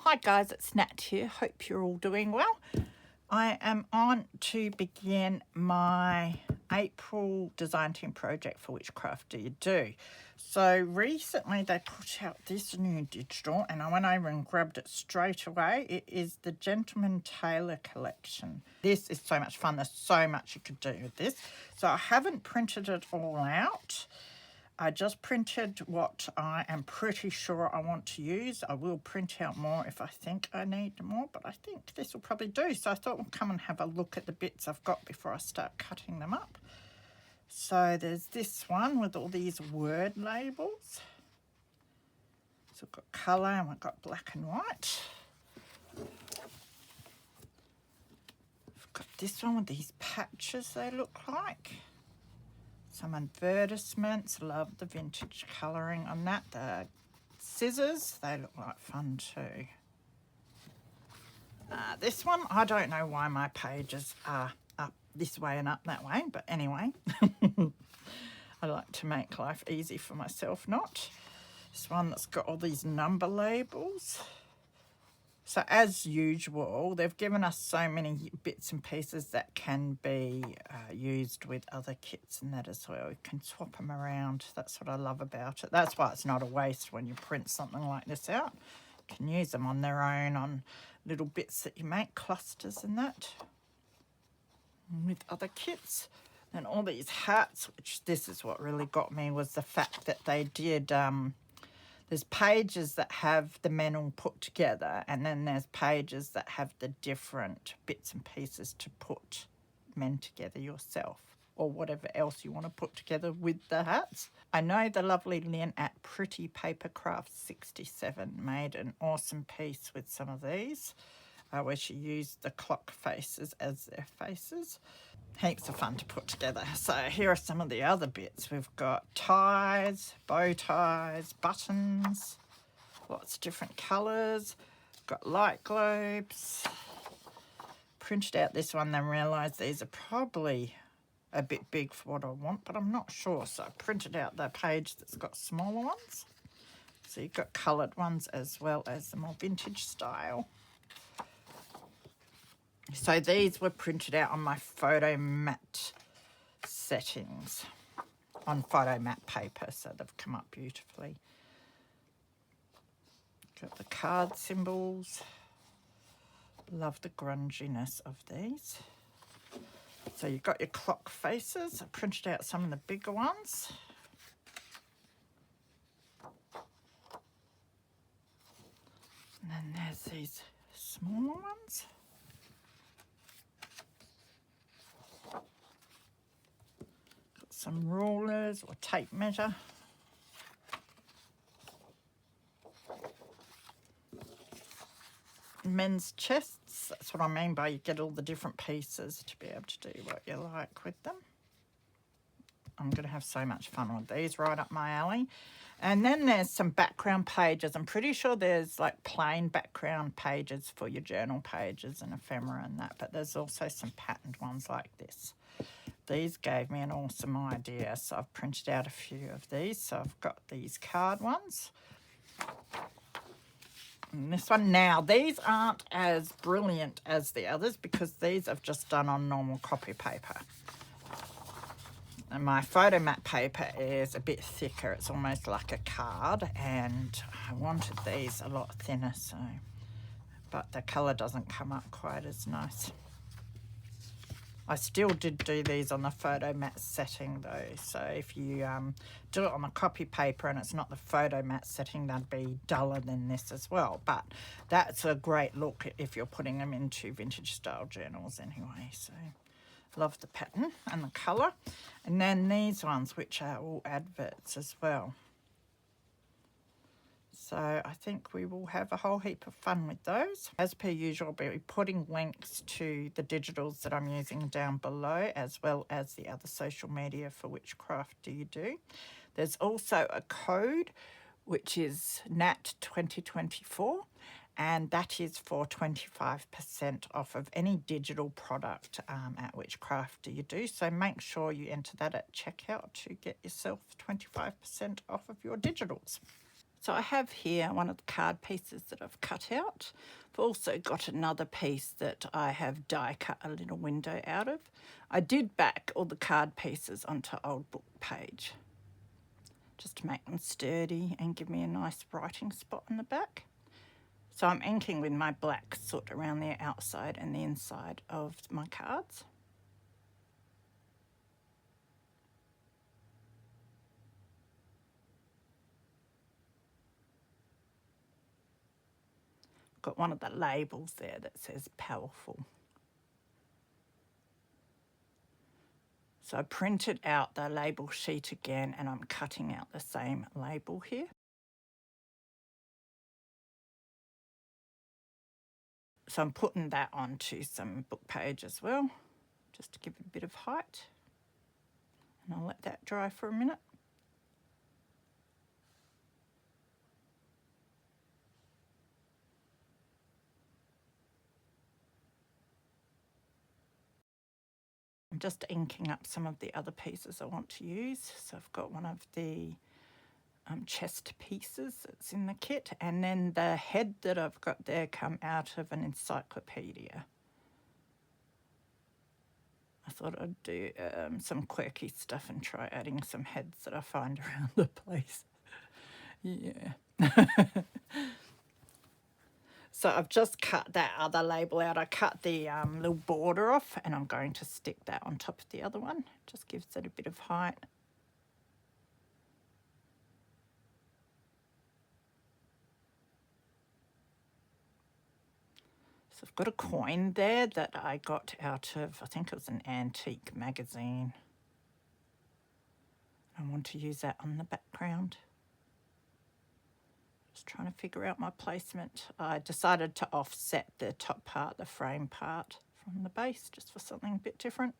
Hi guys, it's Nat here. Hope you're all doing well. I am on to begin my April design team project for Whichcraft Do You Do. So recently they put out this new digital and I went over and grabbed it straight away. It is the Gentleman Tailor collection. This is so much fun. There's so much you could do with this. So I haven't printed it all out. I just printed what I am pretty sure I want to use. I will print out more if I think I need more, but I think this will probably do. So I thought we'll come and have a look at the bits I've got before I start cutting them up. So there's this one with all these word labels. So we've got colour and we've got black and white. We've got this one with these patches they look like. Some advertisements, love the vintage colouring on that. The scissors, they look like fun too. This one, I don't know why my pages are up this way and up that way, but anyway. I like to make life easy for myself, not. This one that's got all these number labels. So as usual, they've given us so many bits and pieces that can be used with other kits and that as well. You can swap them around. That's what I love about it. That's why it's not a waste when you print something like this out. You can use them on their own, on little bits that you make, clusters and that, with other kits. And all these hats, which this is what really got me, was the fact that they did... there's pages that have the men all put together, and then there's pages that have the different bits and pieces to put men together yourself, or whatever else you want to put together with the hats. I know the lovely Lynn at Pretty Paper Crafts 67 made an awesome piece with some of these, where she used the clock faces as their faces. Heaps of fun to put together. So here are some of the other bits. We've got ties, bow ties, buttons, lots of different colours. Got light globes. Printed out this one, then realised these are probably a bit big for what I want, but I'm not sure. So I printed out the page that's got smaller ones. So you've got coloured ones as well as the more vintage style. So these were printed out on my photo mat settings, on photo mat paper, so they've come up beautifully. Got the card symbols. Love the grunginess of these. So you've got your clock faces. I printed out some of the bigger ones. And then there's these smaller ones. Some rulers or tape measure. Men's chests, that's what I mean by you get all the different pieces to be able to do what you like with them. I'm going to have so much fun with these, right up my alley. And then there's some background pages. I'm pretty sure there's like plain background pages for your journal pages and ephemera and that, but there's also some patterned ones like this. These gave me an awesome idea, so I've printed out a few of these. So I've got these card ones. And this one now, these aren't as brilliant as the others because these I've just done on normal copy paper. And my photo mat paper is a bit thicker. It's almost like a card, and I wanted these a lot thinner, so, but the colour doesn't come up quite as nice. I still did do these on the photo mat setting though, so if you do it on the copy paper and it's not the photo mat setting, they'd be duller than this as well. But that's a great look if you're putting them into vintage style journals anyway. So love the pattern and the colour. And then these ones, which are all adverts as well. So I think we will have a whole heap of fun with those. As per usual, I'll be putting links to the digitals that I'm using down below, as well as the other social media for Whichcraft Do You Do. There's also a code, which is NAT2024, and that is for 25% off of any digital product at Whichcraft Do You Do. So make sure you enter that at checkout to get yourself 25% off of your digitals. So I have here one of the card pieces that I've cut out. I've also got another piece that I have die cut a little window out of. I did back all the card pieces onto old book page just to make them sturdy and give me a nice writing spot in the back. So I'm inking with my black soot around the outside and the inside of my cards. Got one of the labels there that says powerful. So I printed out the label sheet again and I'm cutting out the same label here. So I'm putting that onto some book page as well, just to give it a bit of height. And I'll let that dry for a minute. I'm just inking up some of the other pieces I want to use. So I've got one of the chest pieces that's in the kit, and then the head that I've got there come out of an encyclopedia. I thought I'd do some quirky stuff and try adding some heads that I find around the place. Yeah. So I've just cut that other label out. I cut the little border off and I'm going to stick that on top of the other one. Just gives it a bit of height. So I've got a coin there that I got out of, I think it was an antique magazine. I want to use that on the background. Just trying to figure out my placement. I decided to offset the top part, the frame part, from the base, just for something a bit different.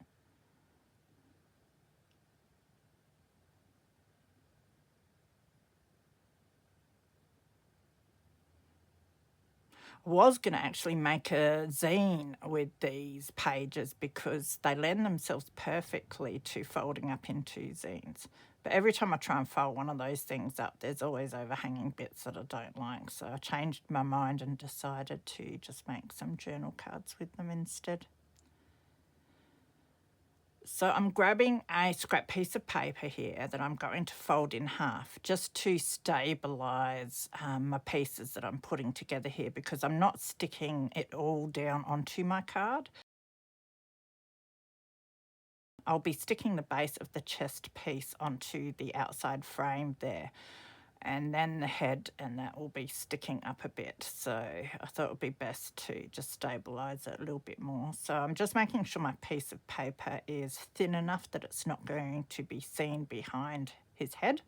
I was going to actually make a zine with these pages because they lend themselves perfectly to folding up into zines. But every time I try and fold one of those things up, there's always overhanging bits that I don't like. So I changed my mind and decided to just make some journal cards with them instead. So I'm grabbing a scrap piece of paper here that I'm going to fold in half just to stabilise my pieces that I'm putting together here, because I'm not sticking it all down onto my card. I'll be sticking the base of the chest piece onto the outside frame there, and then the head, and that will be sticking up a bit. So I thought it would be best to just stabilise it a little bit more. So I'm just making sure my piece of paper is thin enough that it's not going to be seen behind his head.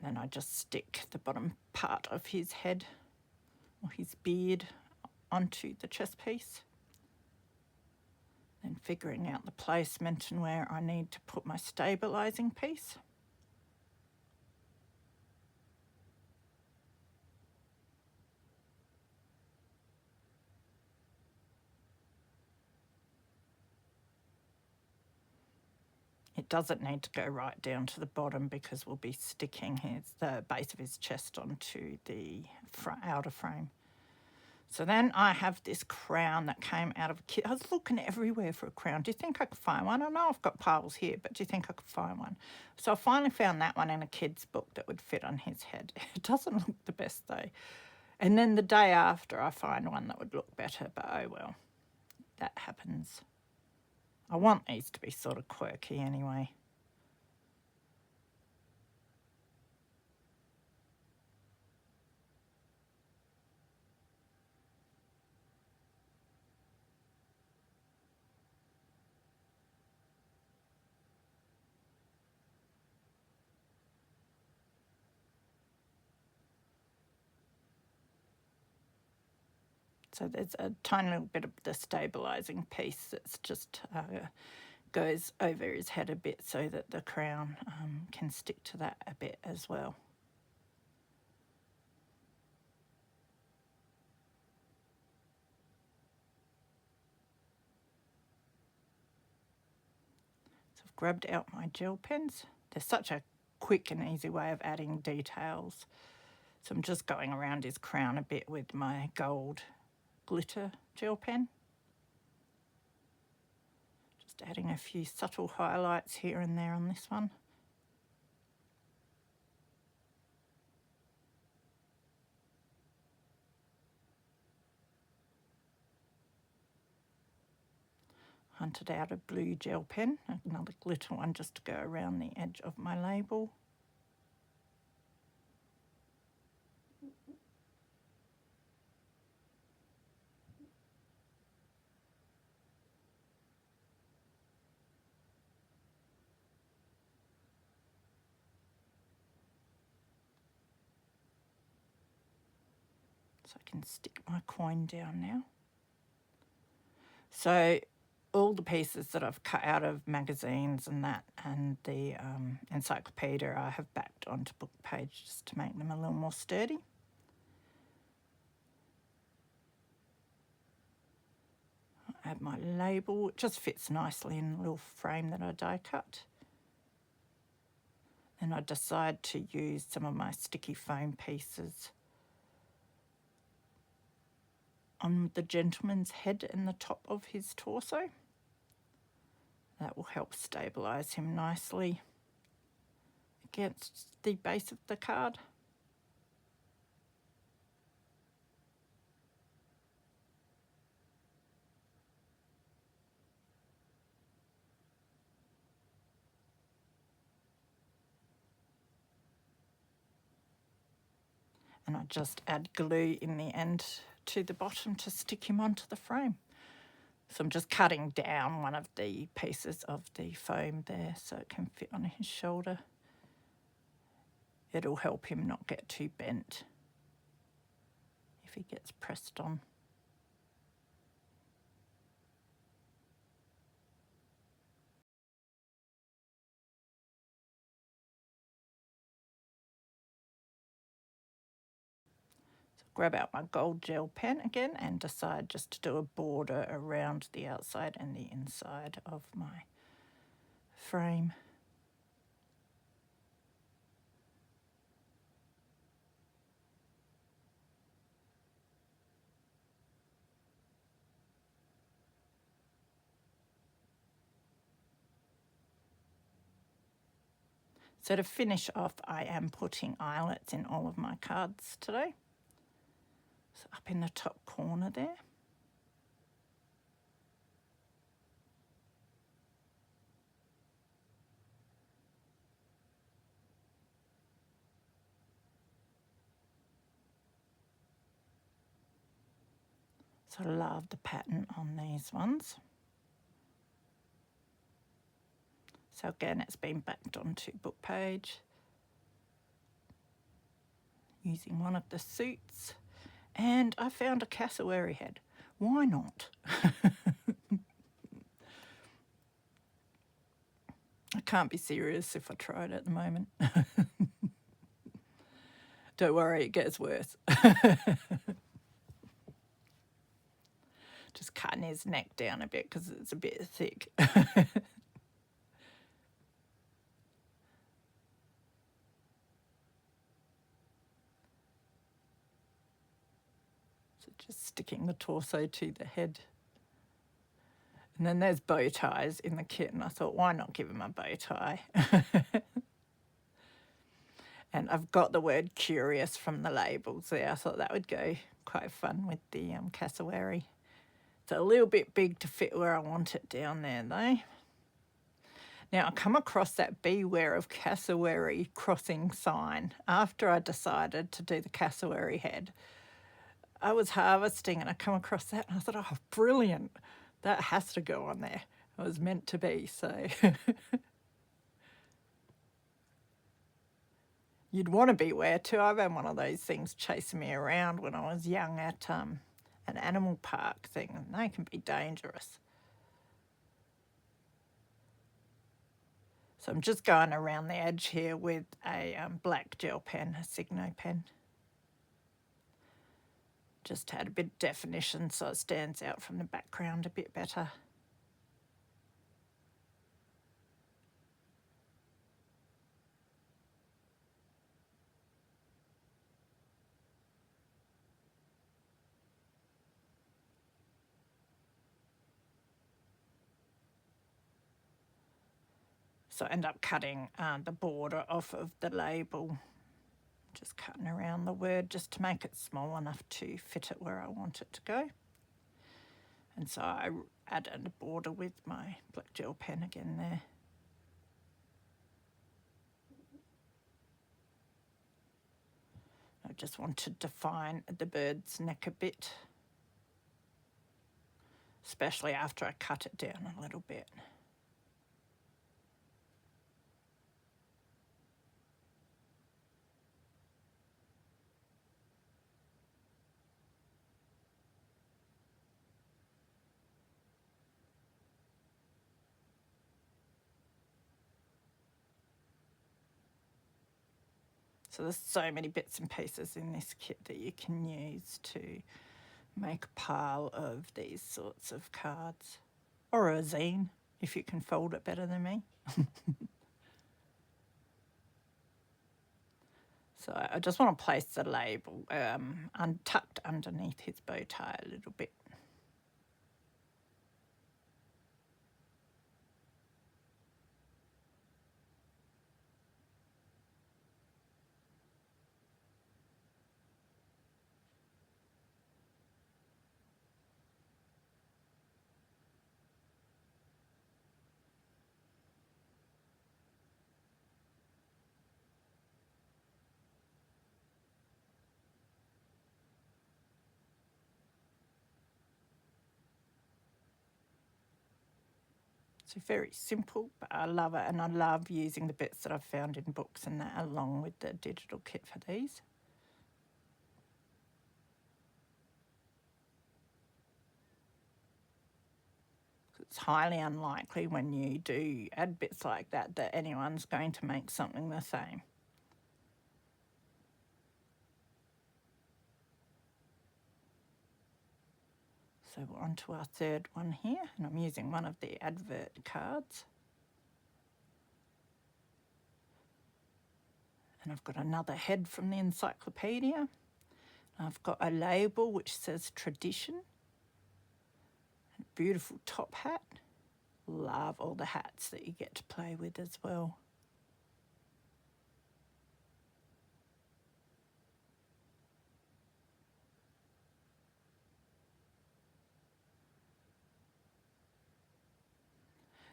Then I just stick the bottom part of his head or his beard onto the chest piece. Then figuring out the placement and where I need to put my stabilising piece. It doesn't need to go right down to the bottom because we'll be sticking the base of his chest onto the outer frame. So then I have this crown that came out of a kit. I was looking everywhere for a crown. Do you think I could find one? I know I've got piles here, but do you think I could find one? So I finally found that one in a kid's book that would fit on his head. It doesn't look the best though. And then the day after I find one that would look better, but oh well, that happens. I want these to be sort of quirky anyway. So there's a tiny little bit of the stabilising piece that's just goes over his head a bit so that the crown can stick to that a bit as well. So I've grabbed out my gel pens. There's such a quick and easy way of adding details. So I'm just going around his crown a bit with my gold glitter gel pen. Just adding a few subtle highlights here and there on this one. Hunted out a blue gel pen, another glitter one just to go around the edge of my label. So I can stick my coin down now. So all the pieces that I've cut out of magazines and that, and the encyclopedia, I have backed onto book pages to make them a little more sturdy. I add my label. It just fits nicely in the little frame that I die cut. Then I decide to use some of my sticky foam pieces on the gentleman's head and the top of his torso. That will help stabilise him nicely against the base of the card. And I just add glue in the end to the bottom to stick him onto the frame. So I'm just cutting down one of the pieces of the foam there so it can fit on his shoulder. It'll help him not get too bent if he gets pressed on. So grab out my gold gel pen again and decide just to do a border around the outside and the inside of my frame. So to finish off, I am putting eyelets in all of my cards today. So up in the top corner there. So I love the pattern on these ones. So again, it's been backed onto book page using one of the suits. And I found a cassowary head. Why not? I can't be serious if I try it at the moment. Don't worry, it gets worse. Just cutting his neck down a bit because it's a bit thick. So just sticking the torso to the head. And then there's bow ties in the kit, and I thought, why not give him a bow tie? And I've got the word curious from the labels there. I thought that would go quite fun with the cassowary. It's a little bit big to fit where I want it down there though. Now I come across that beware of cassowary crossing sign after I decided to do the cassowary head. I was harvesting and I come across that and I thought, oh, brilliant. That has to go on there. It was meant to be, so. You'd want to beware too. I've had one of those things chasing me around when I was young at an animal park thing, and they can be dangerous. So I'm just going around the edge here with a black gel pen, a Signo pen. Just to add a bit of definition so it stands out from the background a bit better. So I end up cutting the border off of the label, just cutting around the word just to make it small enough to fit it where I want it to go. And so I added a border with my black gel pen again there. I just want to define the bird's neck a bit, especially after I cut it down a little bit. So there's so many bits and pieces in this kit that you can use to make a pile of these sorts of cards, or a zine if you can fold it better than me. So I just want to place the label tucked underneath his bow tie a little bit. So very simple, but I love it, and I love using the bits that I've found in books and that along with the digital kit for these. It's highly unlikely when you do add bits like that that anyone's going to make something the same. So we're on to our third one here, and I'm using one of the advert cards. And I've got another head from the encyclopedia. I've got a label which says tradition. A beautiful top hat. Love all the hats that you get to play with as well.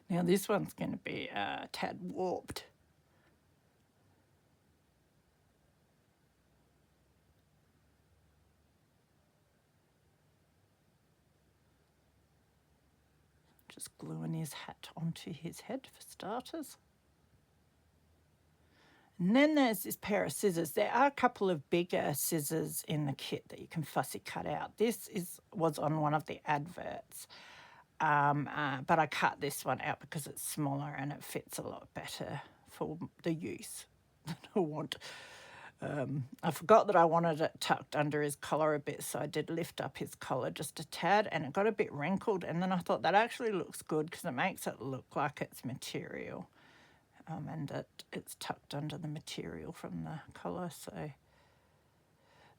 Now this one's going to be a tad warped. Just gluing his hat onto his head for starters. And then there's this pair of scissors. There are a couple of bigger scissors in the kit that you can fussy cut out. This was on one of the adverts, but I cut this one out because it's smaller and it fits a lot better for the use that I want. I forgot that I wanted it tucked under his collar a bit, so I did lift up his collar just a tad, and it got a bit wrinkled, and then I thought that actually looks good because it makes it look like it's material, and it's tucked under the material from the collar.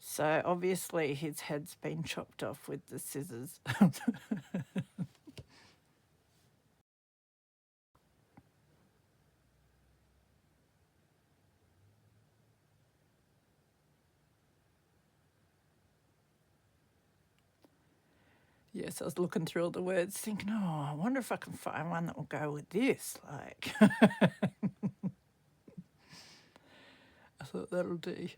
So obviously his head's been chopped off with the scissors. Yes, I was looking through all the words thinking, oh, I wonder if I can find one that will go with this. Like, I thought that'll do.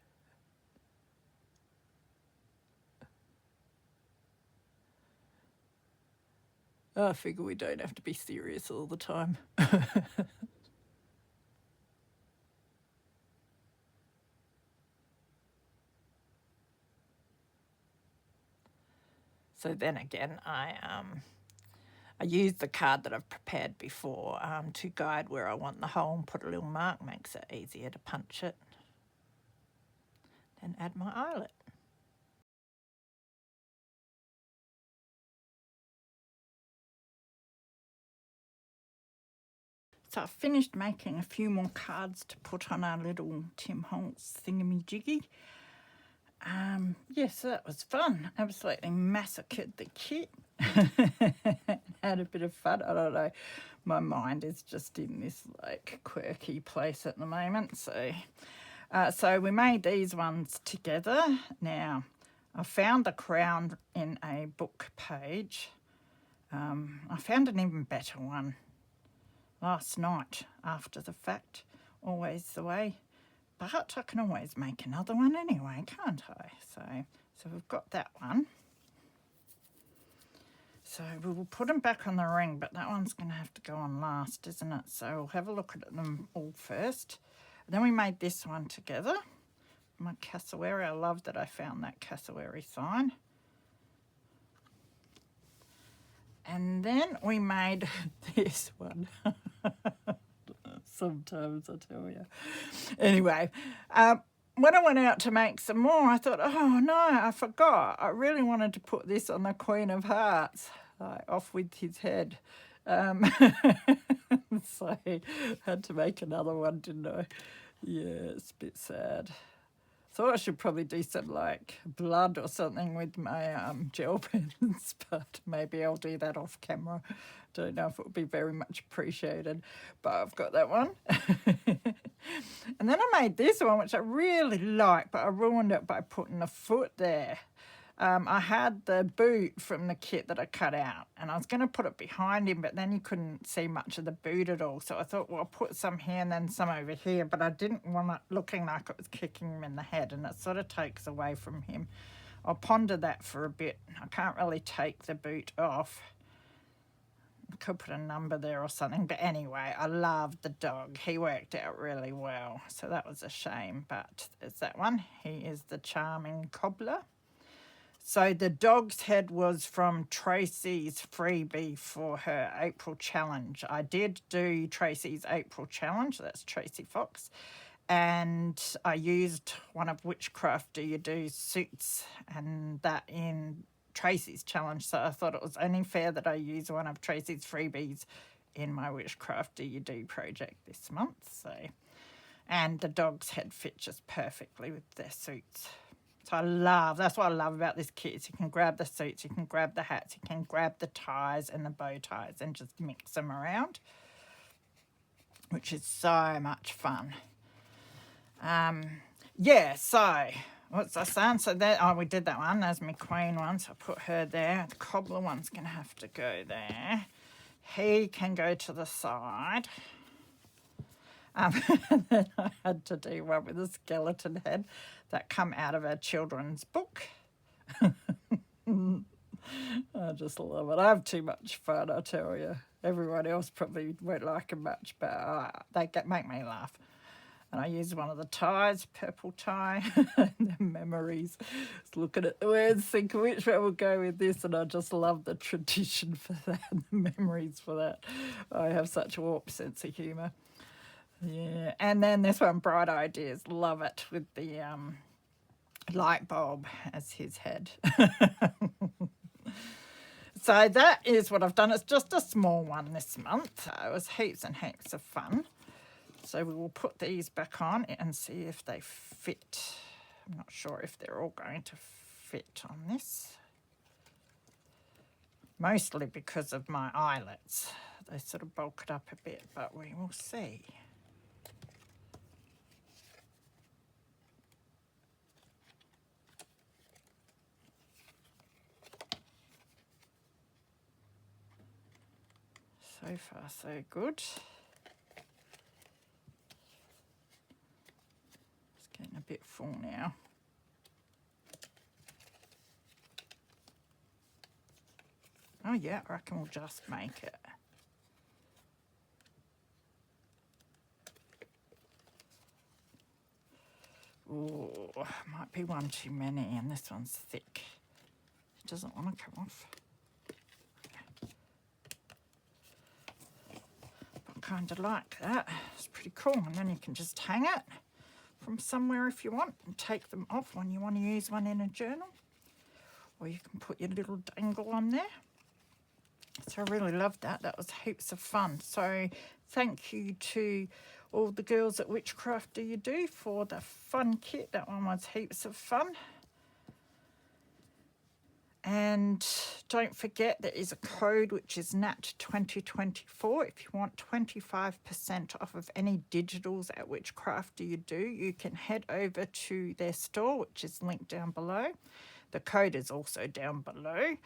I figure we don't have to be serious all the time. So then again, I use the card that I've prepared before to guide where I want the hole and put a little mark, makes it easier to punch it. Then add my eyelet. So I've finished making a few more cards to put on our little Tim Holtz thingamajiggy. Yes, so that was fun. Absolutely massacred the kit. had a bit of fun. I don't know. My mind is just in this like quirky place at the moment. So we made these ones together. Now, I found the crown in a book page. I found an even better one last night after the fact. Always the way. But I can always make another one anyway, can't I? So we've got that one. So we will put them back on the ring, but that one's going to have to go on last, isn't it? So we'll have a look at them all first. And then we made this one together. My cassowary. I love that I found that cassowary sign. And then we made this one. Sometimes, I tell you. Anyway, when I went out to make some more, I thought, oh no, I forgot. I really wanted to put this on the Queen of Hearts, off with his head. So I had to make another one, didn't I? Yeah, it's a bit sad. Thought I should probably do some like blood or something with my gel pens, but maybe I'll do that off camera. Don't know if it would be very much appreciated, but I've got that one. And then I made this one, which I really like, but I ruined it by putting a foot there. I had the boot from the kit that I cut out, and I was going to put it behind him, but then you couldn't see much of the boot at all. So I thought, well, I'll put some here and then some over here, but I didn't want it looking like it was kicking him in the head, and it sort of takes away from him. I'll ponder that for a bit. I can't really take the boot off. I could put a number there or something, but anyway, I loved the dog. He worked out really well, so that was a shame, but there's that one. He is the charming cobbler. So the dog's head was from Tracy's freebie for her April challenge. I did do Tracy's April challenge. That's Tracy Fox. And I used one of Whichcraft Do You Do suits and that in Tracy's challenge. So I thought it was only fair that I use one of Tracy's freebies in my Whichcraft Do You Do project this month. And the dog's head fit just perfectly with their suits. So that's what I love about this kit is you can grab the suits, you can grab the hats, you can grab the ties and the bow ties and just mix them around, which is so much fun. Yeah, so what's I saying? So we did that one. There's my queen one, so I put her there. The cobbler one's going to have to go there. He can go to the side. And then I had to do one with a skeleton head that come out of a children's book. I just love it. I have too much fun, I tell you. Everyone else probably won't like them much, but they make me laugh. And I use one of the ties, purple tie, and the memories. Just looking at the words, thinking which one will go with this, and I just love the tradition for that, and the memories for that. I have such a warped sense of humour. Yeah, and then this one, Bright Ideas, love it, with the light bulb as his head. So that is what I've done. It's just a small one this month. It was heaps and heaps of fun. So we will put these back on and see if they fit. I'm not sure if they're all going to fit on this. Mostly because of my eyelets. They sort of bulk it up a bit, but we will see. So far, so good. It's getting a bit full now. Oh yeah, I reckon we'll just make it. Oh, might be one too many, and this one's thick. It doesn't want to come off. Kind of like that. It's pretty cool, and then you can just hang it from somewhere if you want and take them off when you want to use one in a journal, or you can put your little dangle on there. So I really loved that. That was heaps of fun. So thank you to all the girls at Whichcraft Do You Do for the fun kit. That one was heaps of fun. And don't forget there is a code which is NAT2024. If you want 25% off of any digitals at Whichcraft Do You Do, you can head over to their store, which is linked down below. The code is also down below.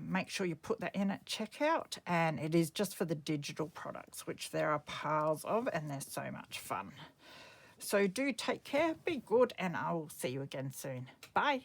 Make sure you put that in at checkout, and it is just for the digital products, which there are piles of, and they're so much fun. So do take care, be good, and I will see you again soon. Bye.